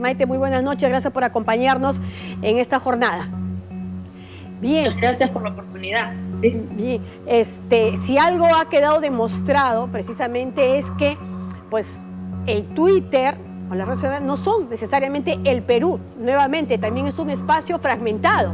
Maite, muy buenas noches. Gracias por acompañarnos en esta jornada. Bien. Muchas gracias por la oportunidad. ¿Sí? Bien. Si algo ha quedado demostrado precisamente es que pues, el Twitter o las redes sociales no son necesariamente el Perú. Nuevamente, también es un espacio fragmentado.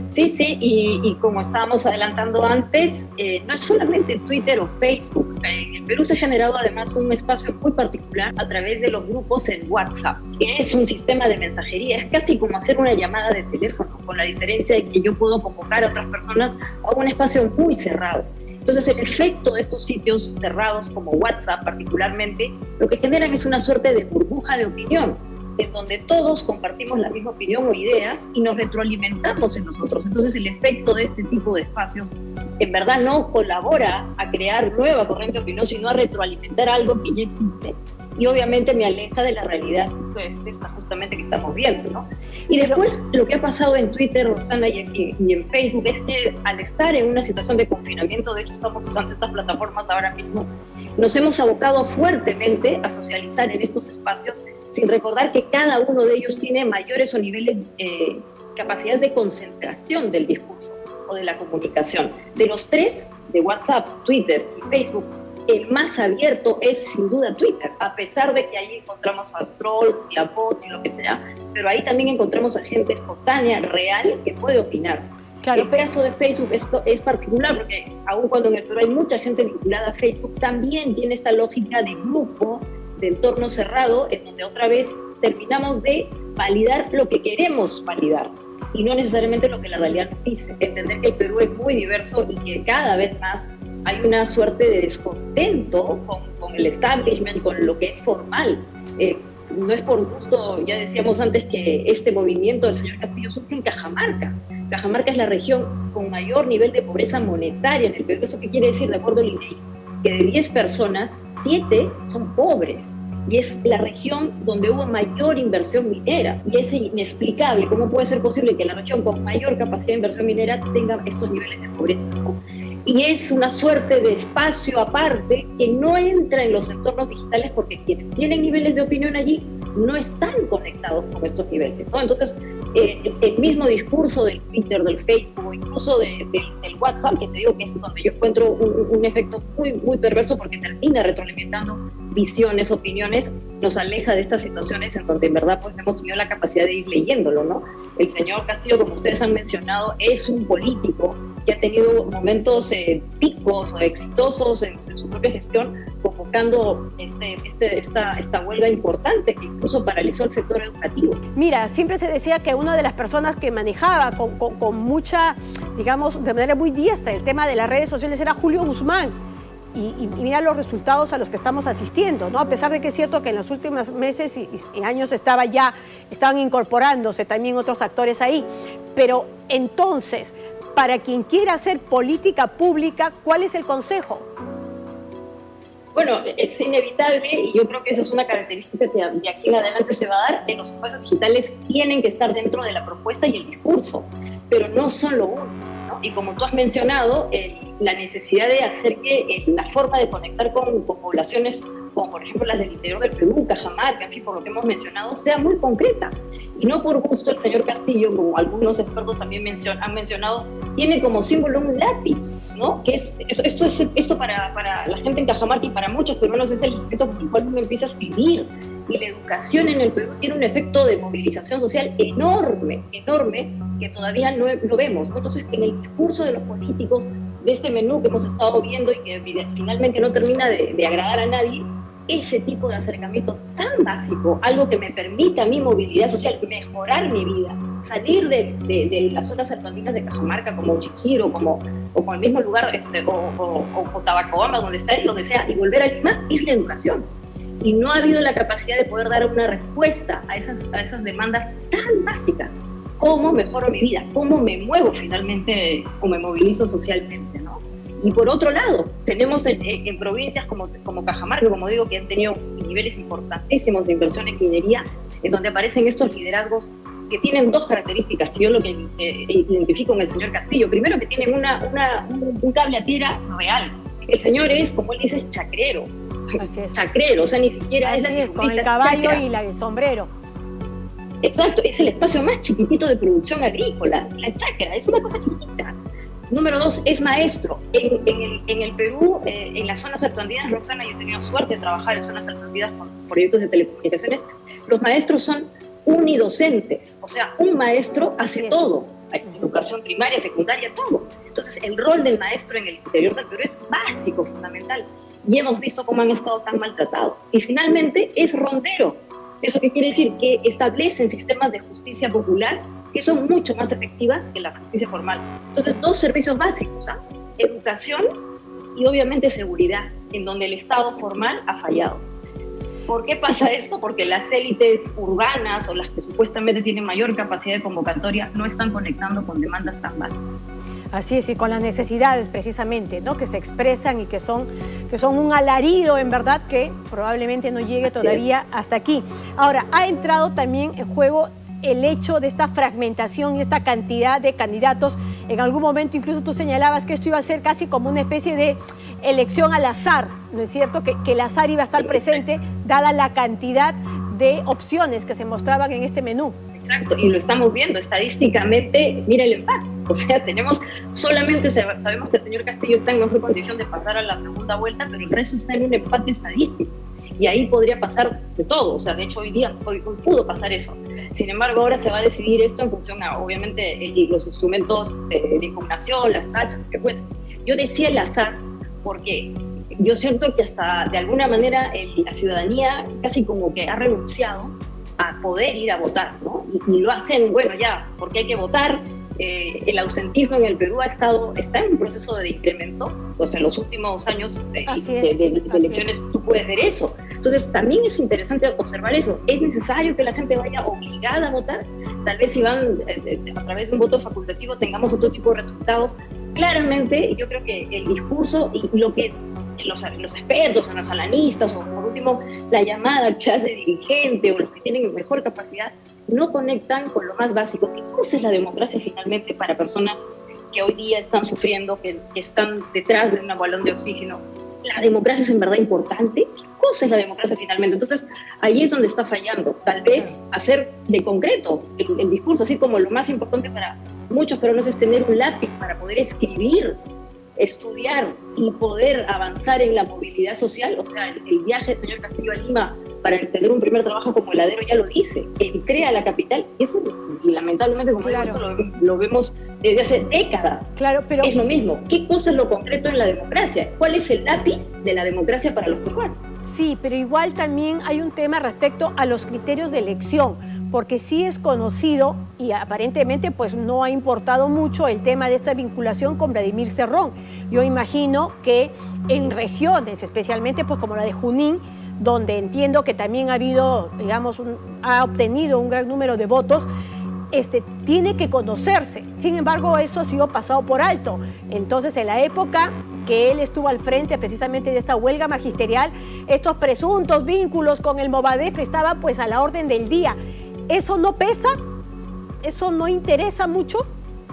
Sí, y como estábamos adelantando antes, no es solamente Twitter o Facebook. En el Perú se ha generado además un espacio muy particular a través de los grupos en WhatsApp, que es un sistema de mensajería. Es casi como hacer una llamada de teléfono, con la diferencia de que yo puedo convocar a otras personas a un espacio muy cerrado. Entonces, el efecto de estos sitios cerrados, como WhatsApp particularmente, lo que generan es una suerte de burbuja de opinión, en donde todos compartimos la misma opinión o ideas y nos retroalimentamos en nosotros. Entonces, el efecto de este tipo de espacios en verdad no colabora a crear nueva corriente de opinión, sino a retroalimentar algo que ya existe. Y obviamente me aleja de la realidad esta justamente que estamos viendo, ¿no? Y después lo que ha pasado en Twitter, Roxana, y en Facebook es que al estar en una situación de confinamiento, de hecho estamos usando estas plataformas ahora mismo, nos hemos abocado fuertemente a socializar en estos espacios sin recordar que cada uno de ellos tiene mayores o niveles, capacidad de concentración del discurso o de la comunicación. De los tres, de WhatsApp, Twitter y Facebook, el más abierto es sin duda Twitter, a pesar de que ahí encontramos a trolls y a bots y lo que sea, pero ahí también encontramos a gente espontánea, real, que puede opinar. Claro. El caso de Facebook es particular porque aun cuando en el Perú hay mucha gente vinculada a Facebook, también tiene esta lógica de grupo, de entorno cerrado, en donde otra vez terminamos de validar lo que queremos validar y no necesariamente lo que la realidad nos dice. Entender que el Perú es muy diverso y que cada vez más hay una suerte de descontento con el establishment, con lo que es formal. No es por gusto, ya decíamos antes que este movimiento del señor Castillo surge en Cajamarca. Cajamarca es la región con mayor nivel de pobreza monetaria en el Perú. ¿Eso qué quiere decir? De acuerdo al INEGI, que de 10 personas, 7 son pobres. Y es la región donde hubo mayor inversión minera. Y es inexplicable cómo puede ser posible que la región con mayor capacidad de inversión minera tenga estos niveles de pobreza, ¿no? Y es una suerte de espacio aparte que no entra en los entornos digitales porque quienes tienen niveles de opinión allí no están conectados con estos niveles, ¿no? Entonces, el mismo discurso del Twitter, del Facebook, o incluso del WhatsApp, que te digo que es donde yo encuentro un efecto muy, muy perverso porque termina retroalimentando visiones, opiniones, nos aleja de estas situaciones en donde en verdad pues hemos tenido la capacidad de ir leyéndolo, ¿no? El señor Castillo, como ustedes han mencionado, es un político que ha tenido momentos picos o exitosos en su propia gestión, convocando esta huelga importante que incluso paralizó el sector educativo. Mira, siempre se decía que una de las personas que manejaba con mucha, digamos, de manera muy diestra el tema de las redes sociales era Julio Guzmán. Y mira los resultados a los que estamos asistiendo, ¿no? A pesar de que es cierto que en los últimos meses y años estaban incorporándose también otros actores ahí. Pero entonces, para quien quiera hacer política pública, ¿cuál es el consejo? Bueno, es inevitable y yo creo que esa es una característica que de aquí en adelante se va a dar. En los espacios digitales tienen que estar dentro de la propuesta y el discurso, pero no son lo único, ¿no? Y como tú has mencionado, la necesidad de hacer que la forma de conectar con poblaciones como por ejemplo las del interior del Perú, Cajamarca, en fin, por lo que hemos mencionado, sea muy concreta. Y no por gusto el señor Castillo, como algunos expertos también han mencionado, tiene como símbolo un lápiz, ¿no? Que esto para la gente en Cajamarca y para muchos peruanos es el efecto por el cual uno empieza a escribir. Y la educación en el Perú tiene un efecto de movilización social enorme, que todavía no vemos, ¿no? Entonces, en el discurso de los políticos, de este menú que hemos estado viendo y que finalmente no termina de agradar a nadie, ese tipo de acercamiento tan básico, algo que me permita mi movilidad social, mejorar mi vida, salir de las zonas cercanas de Cajamarca, como Chichiro, o como el mismo lugar, o Tabacobamba, donde sea, y volver a Lima, es la educación. Y no ha habido la capacidad de poder dar una respuesta a esas demandas tan básicas. ¿Cómo mejoro mi vida? ¿Cómo me muevo finalmente o me movilizo socialmente, ¿no? Y por otro lado, tenemos en provincias como Cajamarca, como digo, que han tenido niveles importantísimos de inversión en minería, en donde aparecen estos liderazgos que tienen dos características que yo lo que identifico en el señor Castillo. Primero, que tienen un cable a tierra real. El señor es, como él dice, es chacrero. Así es. Chacrero, o sea, ni siquiera así es con el caballo chacra. Y el sombrero. Exacto, es el espacio más chiquitito de producción agrícola, la chacra, es una cosa chiquitita. Número 2, es maestro. En el Perú, en las zonas altoandinas, Roxana, yo he tenido suerte de trabajar en zonas altoandinas con proyectos de telecomunicaciones, los maestros son unidocentes, o sea, un maestro hace todo, educación primaria, secundaria, todo. Entonces, el rol del maestro en el interior del Perú es básico, fundamental, y hemos visto cómo han estado tan maltratados. Y finalmente, es rondero. ¿Eso qué quiere decir? Que establecen sistemas de justicia popular que son mucho más efectivas que la justicia formal. Entonces, dos servicios básicos, educación y obviamente seguridad, en donde el Estado formal ha fallado. ¿Por qué pasa esto? Porque las élites urbanas o las que supuestamente tienen mayor capacidad de convocatoria no están conectando con demandas tan básicas. Así es, y con las necesidades precisamente, ¿no? Que se expresan y que son un alarido, en verdad, que probablemente no llegue todavía hasta aquí. Ahora, ha entrado también en juego el hecho de esta fragmentación y esta cantidad de candidatos. En algún momento incluso tú señalabas que esto iba a ser casi como una especie de elección al azar, ¿no es cierto? Que el azar iba a estar presente dada la cantidad de opciones que se mostraban en este menú. Exacto, y lo estamos viendo estadísticamente, mira el empate. O sea, solamente sabemos que el señor Castillo está en mejor condición de pasar a la segunda vuelta, pero el resto está en un empate estadístico. Y ahí podría pasar de todo, o sea, de hecho hoy pudo pasar eso. Sin embargo, ahora se va a decidir esto en función a, obviamente, los instrumentos de impugnación, las tachas, que fuese. Yo decía el azar porque yo siento que hasta de alguna manera la ciudadanía casi como que ha renunciado a poder ir a votar, ¿no? Y lo hacen, bueno, ya, porque hay que votar. El ausentismo en el Perú está en un proceso de incremento, pues en los últimos años de elecciones tú puedes ver eso. Entonces también es interesante observar eso. ¿Es necesario que la gente vaya obligada a votar? Tal vez si van a través de un voto facultativo tengamos otro tipo de resultados. Claramente yo creo que el discurso y lo que los expertos o los analistas o por último la llamada clase dirigente o los que tienen mejor capacidad no conectan con lo más básico. ¿Qué cosa es la democracia finalmente para personas que hoy día están sufriendo, que están detrás de un balón de oxígeno? ¿La democracia es en verdad importante? ¿Qué cosa es la democracia finalmente? Entonces, ahí es donde está fallando. Tal vez hacer de concreto el discurso, así como lo más importante para muchos peruanos es tener un lápiz para poder escribir, estudiar y poder avanzar en la movilidad social. O sea, el viaje del señor Castillo a Lima para tener un primer trabajo como heladero ya lo dice, él crea la capital, y lamentablemente como digo, esto lo vemos desde hace décadas. Claro, pero es lo mismo. ¿Qué cosa es lo concreto en la democracia? ¿Cuál es el lápiz de la democracia para los peruanos? Sí, pero igual también hay un tema respecto a los criterios de elección, porque sí es conocido y aparentemente pues no ha importado mucho el tema de esta vinculación con Vladimir Cerrón. Yo imagino que en regiones, especialmente pues como la de Junín, donde entiendo que también ha habido, digamos, ha obtenido un gran número de votos, tiene que conocerse. Sin embargo, eso ha sido pasado por alto. Entonces, en la época que él estuvo al frente precisamente de esta huelga magisterial, estos presuntos vínculos con el Movadef estaban pues a la orden del día. ¿Eso no pesa? ¿Eso no interesa mucho?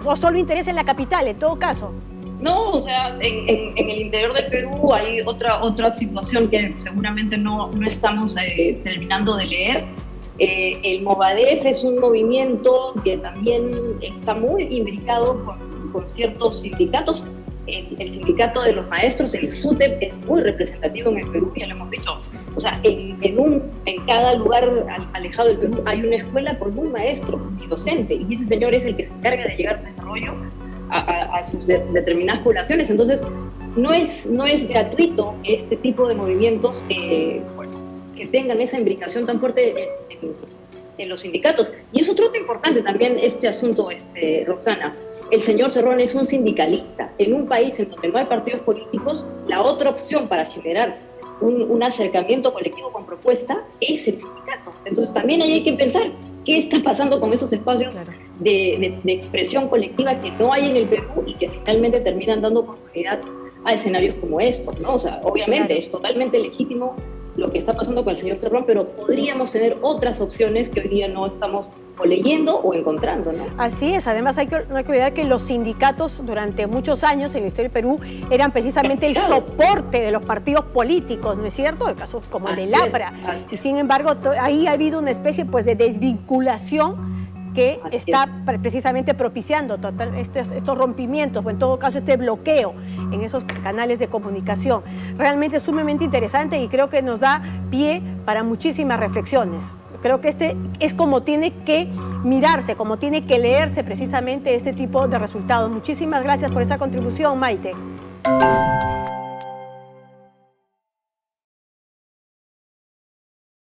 ¿O solo interesa en la capital, en todo caso? No, o sea, en el interior del Perú hay otra situación que seguramente no estamos terminando de leer. El Movadef es un movimiento que también está muy imbricado con ciertos sindicatos. El sindicato de los maestros, el SUTEP, es muy representativo en el Perú, ya lo hemos dicho. O sea, en cada lugar alejado del Perú hay una escuela con un maestro y docente, y ese señor es el que se encarga de llegar al desarrollo a sus determinadas poblaciones. Entonces, no es gratuito que este tipo de movimientos que tengan esa imbricación tan fuerte en los sindicatos. Y es otro importante también este asunto, Roxana. El señor Cerrón es un sindicalista. En un país en donde no hay partidos políticos, la otra opción para generar un acercamiento colectivo con propuesta es el sindicato. Entonces también ahí hay que pensar qué está pasando con esos espacios de expresión colectiva que no hay en el Perú y que finalmente terminan dando oportunidad a escenarios como estos, ¿no? O sea, obviamente es totalmente legítimo lo que está pasando con el señor Cerrón, pero podríamos tener otras opciones que hoy día no estamos o leyendo o encontrando, ¿no? Así es, además no hay que olvidar que los sindicatos durante muchos años en la historia del Perú eran precisamente el soporte de los partidos políticos, ¿no es cierto? El caso como el de Lapra. Y sin embargo, ahí ha habido una especie pues de desvinculación que está precisamente propiciando estos rompimientos, o en todo caso este bloqueo en esos canales de comunicación. Realmente es sumamente interesante y creo que nos da pie para muchísimas reflexiones. Creo que este es como tiene que mirarse, como tiene que leerse precisamente este tipo de resultados. Muchísimas gracias por esa contribución, Maite.